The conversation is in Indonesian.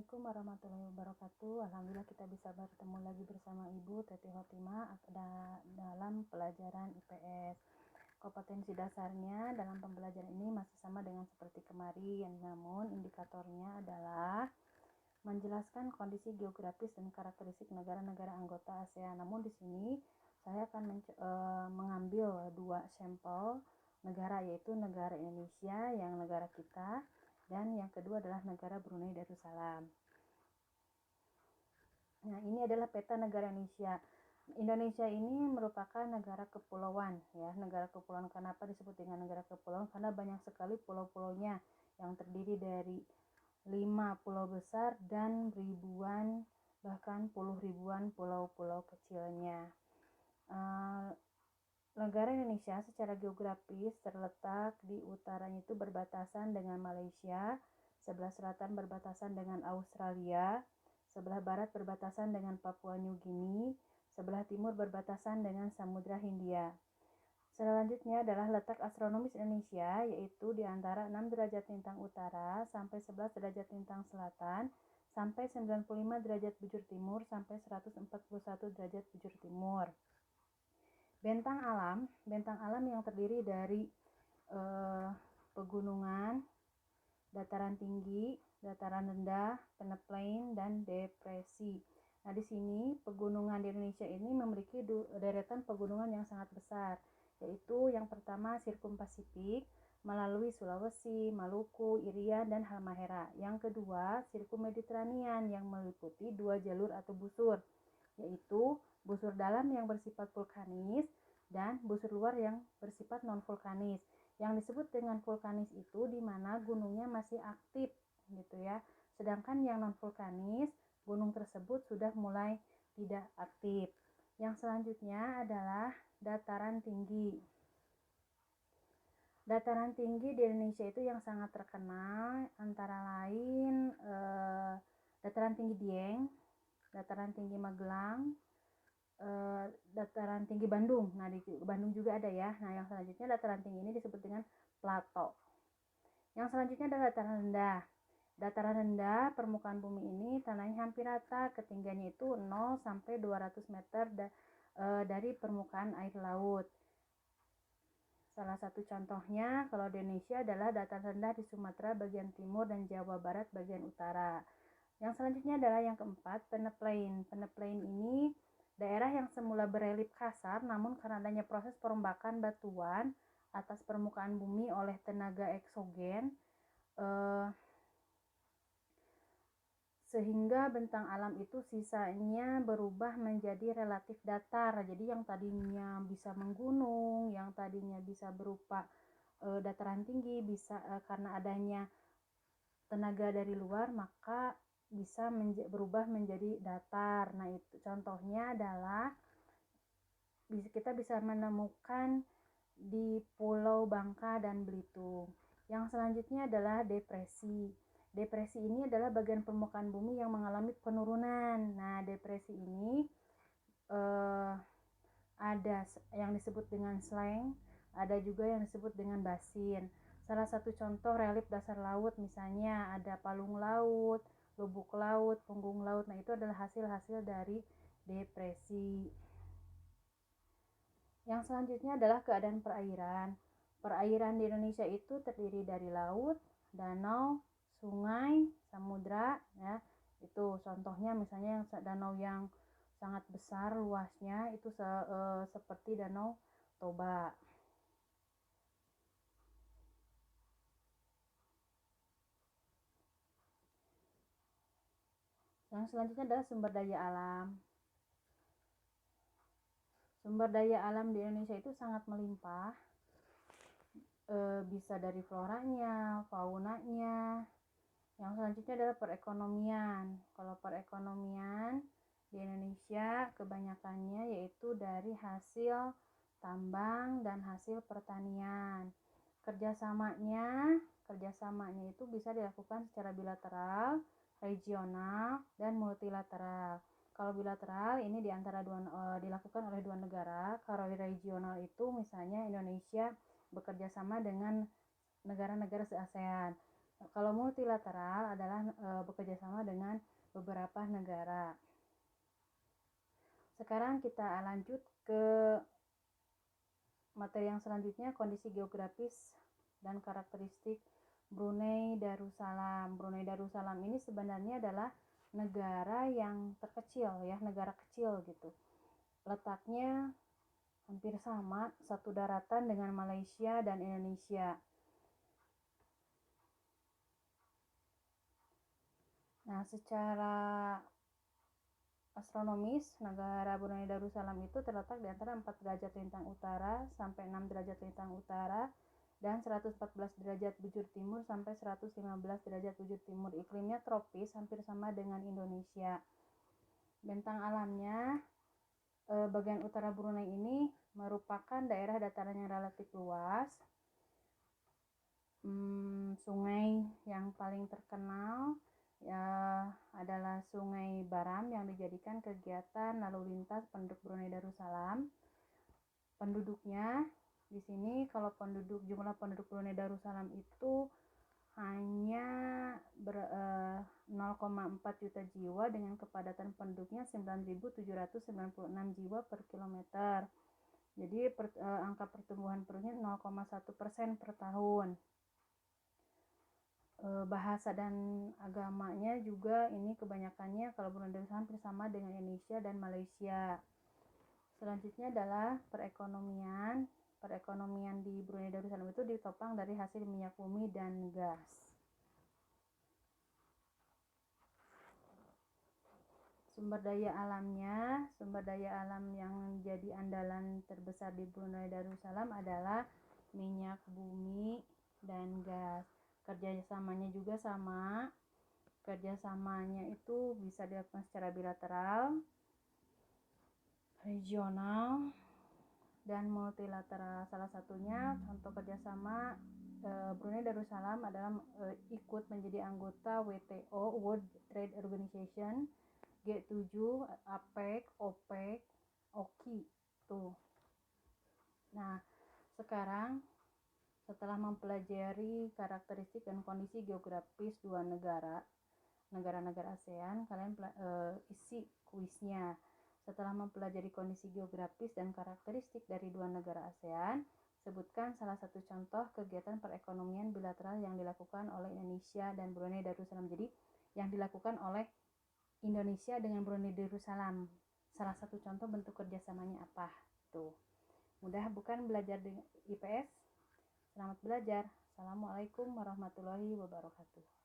Assalamualaikum warahmatullahi wabarakatuh. Alhamdulillah kita bisa bertemu lagi bersama Ibu Teti Hotima dalam pelajaran IPS. Kompetensi dasarnya dalam pembelajaran ini masih sama dengan seperti kemarin, namun indikatornya adalah menjelaskan kondisi geografis dan karakteristik negara-negara anggota ASEAN. Namun di sini saya akan mengambil dua sampel negara, yaitu negara Indonesia yang negara kita, dan yang kedua adalah negara Brunei Darussalam. Nah, ini adalah peta negara Indonesia. Indonesia ini merupakan negara kepulauan, ya. Negara kepulauan, kenapa disebut dengan negara kepulauan? Karena banyak sekali pulau-pulaunya yang terdiri dari 5 pulau besar dan ribuan, bahkan puluh ribuan pulau-pulau kecilnya. Negara Indonesia secara geografis terletak di utaranya itu berbatasan dengan Malaysia, sebelah selatan berbatasan dengan Australia, sebelah barat berbatasan dengan Papua New Guinea, sebelah timur berbatasan dengan Samudra Hindia. Selanjutnya adalah letak astronomis Indonesia, yaitu di antara 6 derajat lintang utara sampai 11 derajat lintang selatan, sampai 95 derajat bujur timur, sampai 141 derajat bujur timur. Bentang alam yang terdiri dari pegunungan, dataran tinggi, dataran rendah, peneplain, dan depresi. Nah, di sini pegunungan di Indonesia ini memiliki deretan pegunungan yang sangat besar, yaitu yang pertama Sirkum Pasifik melalui Sulawesi, Maluku, Irian, dan Halmahera. Yang kedua Sirkum Mediterranean yang meliputi 2 jalur atau busur, yaitu busur dalam yang bersifat vulkanis dan busur luar yang bersifat non-vulkanis. Yang disebut dengan vulkanis itu di mana gunungnya masih aktif gitu ya. Sedangkan yang non-vulkanis, gunung tersebut sudah mulai tidak aktif. Yang selanjutnya adalah dataran tinggi. Dataran tinggi di Indonesia itu yang sangat terkenal antara lain dataran tinggi Dieng, dataran tinggi Magelang, dataran tinggi Bandung. Nah, di Bandung juga ada ya. Nah, yang selanjutnya dataran tinggi ini disebut dengan plato. Yang selanjutnya adalah dataran rendah. Dataran rendah, permukaan bumi ini tanahnya hampir rata, ketinggiannya itu 0 sampai 200 meter dari permukaan air laut. Salah satu contohnya kalau di Indonesia adalah dataran rendah di Sumatera bagian timur dan Jawa Barat bagian utara. Yang selanjutnya adalah yang keempat, peneplain. Peneplain ini daerah yang semula berelief kasar, namun karena adanya proses perombakan batuan atas permukaan bumi oleh tenaga eksogen, sehingga bentang alam itu sisanya berubah menjadi relatif datar. Jadi yang tadinya bisa menggunung, yang tadinya bisa berupa dataran tinggi, bisa karena adanya tenaga dari luar, maka bisa berubah menjadi datar. Nah, itu contohnya adalah kita bisa menemukan di Pulau Bangka dan Belitung. Yang selanjutnya adalah depresi. Depresi ini adalah bagian permukaan bumi yang mengalami penurunan. Nah, depresi ini ada yang disebut dengan sleng, ada juga yang disebut dengan basin. Salah satu contoh relief dasar laut misalnya ada palung laut, lubuk laut, punggung laut. Nah, itu adalah hasil-hasil dari depresi. Yang selanjutnya adalah keadaan perairan. Perairan di Indonesia itu terdiri dari laut, danau, sungai, samudra, ya. Itu contohnya misalnya danau yang sangat besar luasnya itu seperti Danau Toba. Yang selanjutnya adalah sumber daya alam. Sumber daya alam di Indonesia itu sangat melimpah, bisa dari floranya, faunanya. Yang selanjutnya adalah perekonomian. Kalau perekonomian di Indonesia kebanyakannya yaitu dari hasil tambang dan hasil pertanian. Kerjasamanya itu bisa dilakukan secara bilateral, regional, dan multilateral. Kalau bilateral ini dilakukan oleh dua negara. Kalau regional itu misalnya Indonesia bekerja sama dengan negara-negara se-ASEAN. Kalau multilateral adalah bekerja sama dengan beberapa negara. Sekarang kita lanjut ke materi yang selanjutnya, kondisi geografis dan karakteristik Brunei Darussalam. Brunei Darussalam ini sebenarnya adalah negara yang terkecil ya, negara kecil gitu. Letaknya hampir sama, satu daratan dengan Malaysia dan Indonesia. Nah, secara astronomis, negara Brunei Darussalam itu terletak di antara 4 derajat lintang utara sampai 6 derajat lintang utara dan 114 derajat bujur timur sampai 115 derajat bujur timur. Iklimnya tropis, hampir sama dengan Indonesia. Bentang alamnya, bagian utara Brunei ini merupakan daerah dataran yang relatif luas. Sungai yang paling terkenal ya adalah Sungai Baram yang dijadikan kegiatan lalu lintas penduduk Brunei Darussalam. Penduduknya di sini, kalau jumlah penduduk Brunei Darussalam itu hanya 0,4 juta jiwa dengan kepadatan penduduknya 9.796 jiwa per kilometer. Jadi angka pertumbuhan penduduknya 0,1% per tahun. Bahasa dan agamanya juga ini kebanyakannya kalau Brunei Darussalam bersama dengan Indonesia dan Malaysia. Selanjutnya adalah perekonomian. Perekonomian di Brunei Darussalam itu ditopang dari hasil minyak bumi dan gas. Sumber daya alamnya, sumber daya alam yang jadi andalan terbesar di Brunei Darussalam adalah minyak bumi dan gas. Kerjasamanya juga sama. Kerjasamanya itu bisa dilakukan secara bilateral, regional, dan multilateral. Salah satunya contoh kerjasama Brunei Darussalam adalah ikut menjadi anggota WTO, World Trade Organization, G7, APEC, OPEC, OKI tuh. Nah, sekarang setelah mempelajari karakteristik dan kondisi geografis dua negara-negara ASEAN, kalian isi kuisnya. Setelah mempelajari kondisi geografis dan karakteristik dari dua negara ASEAN, sebutkan salah satu contoh kegiatan perekonomian bilateral yang dilakukan oleh Indonesia dan Brunei Darussalam. Jadi, yang dilakukan oleh Indonesia dengan Brunei Darussalam, salah satu contoh bentuk kerjasamanya apa? Tuh. Mudah bukan belajar dengan IPS? Selamat belajar. Assalamualaikum warahmatullahi wabarakatuh.